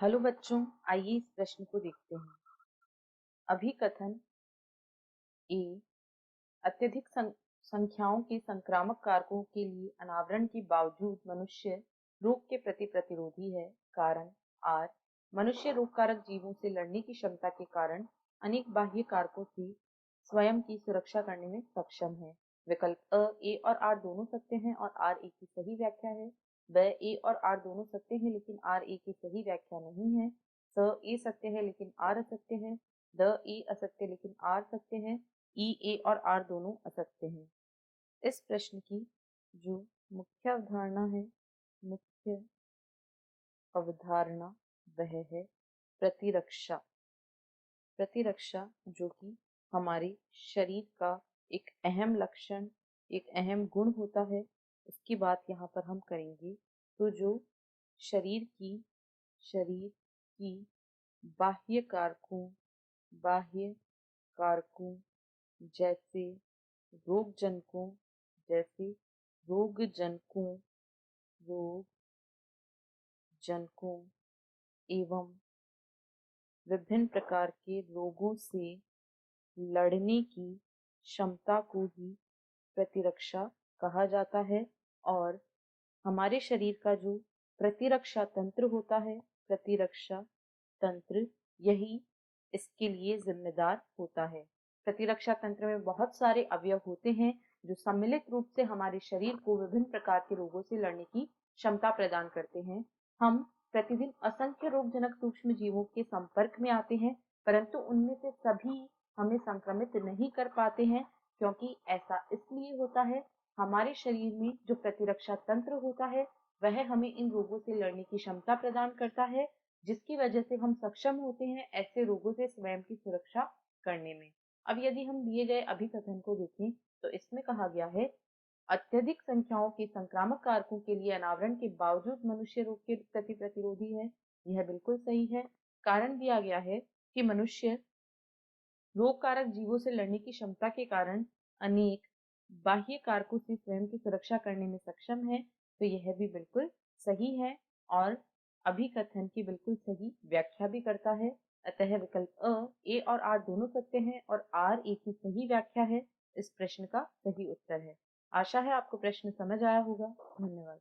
Hello बच्चों, आइए इस प्रश्न को देखते हैं। अभिकथन ए अत्यधिक संख्याओं के संक्रामक कारकों के लिए अनावरण के बावजूद मनुष्य रोग के प्रति प्रतिरोधी है। कारण आर मनुष्य रोगकारक जीवों से लड़ने की क्षमता के कारण अनेक बाह्य कारकों से स्वयं की सुरक्षा करने में सक्षम है। विकल्प अ ए और आर दोनों सत्य हैं और आर ए की सही व्याख्या है। ब ए और आर दोनों सत्य हैं लेकिन आर ए की सही व्याख्या नहीं है। स ए सत्य है लेकिन आर असत्य है। द ए असत्य लेकिन आर सत्य है। ई ए और आर दोनों असत्य हैं। इस प्रश्न की जो मुख्य अवधारणा है मुख्य अवधारणा वह है प्रतिरक्षा। प्रतिरक्षा जो कि हमारे शरीर का एक अहम लक्षण, एक अहम गुण होता है, उसकी बात यहाँ पर हम करेंगे। तो जो शरीर की बाह्य कारकों जैसे रोगजनकों जैसे रोगजनकों रोगजनकों एवं विभिन्न प्रकार के रोगों से लड़ने की क्षमता को ही प्रतिरक्षा कहा जाता है। और हमारे शरीर का जो प्रतिरक्षा तंत्र होता है, प्रतिरक्षा तंत्र यही इसके लिए जिम्मेदार होता है। प्रतिरक्षा तंत्र में बहुत सारे अवयव होते हैं जो सम्मिलित रूप से हमारे शरीर को विभिन्न प्रकार के रोगों से लड़ने की क्षमता प्रदान करते हैं। हम प्रतिदिन असंख्य रोगजनक सूक्ष्म जीवों के संपर्क में आते हैं, परंतु उनमें से सभी हमें संक्रमित नहीं कर पाते हैं, क्योंकि ऐसा इसलिए होता है हमारे शरीर में जो प्रतिरक्षा तंत्र होता है वह हमें इन रोगों से लड़ने की क्षमता प्रदान करता है, जिसकी वजह से हम सक्षम होते हैं ऐसे रोगों से स्वयं की सुरक्षा करने में। अब यदि हम दिए गए अभिकथन को देखें तो इसमें कहा गया है अत्यधिक संख्याओं के संक्रामक कारकों के लिए अनावरण के बावजूद मनुष्य रोग के प्रति प्रतिरोधी है। यह बिल्कुल सही है। कारण दिया गया है कि मनुष्य रोग कारक जीवों से लड़ने की क्षमता के कारण अनेक बाह्य कारकों से स्वयं की सुरक्षा करने में सक्षम है। तो यह भी बिल्कुल सही है और अभिकथन की बिल्कुल सही व्याख्या भी करता है। अतः विकल्प अ ए और आर दोनों सत्य हैं और आर ए की सही व्याख्या है इस प्रश्न का सही उत्तर है। आशा है आपको प्रश्न समझ आया होगा। धन्यवाद।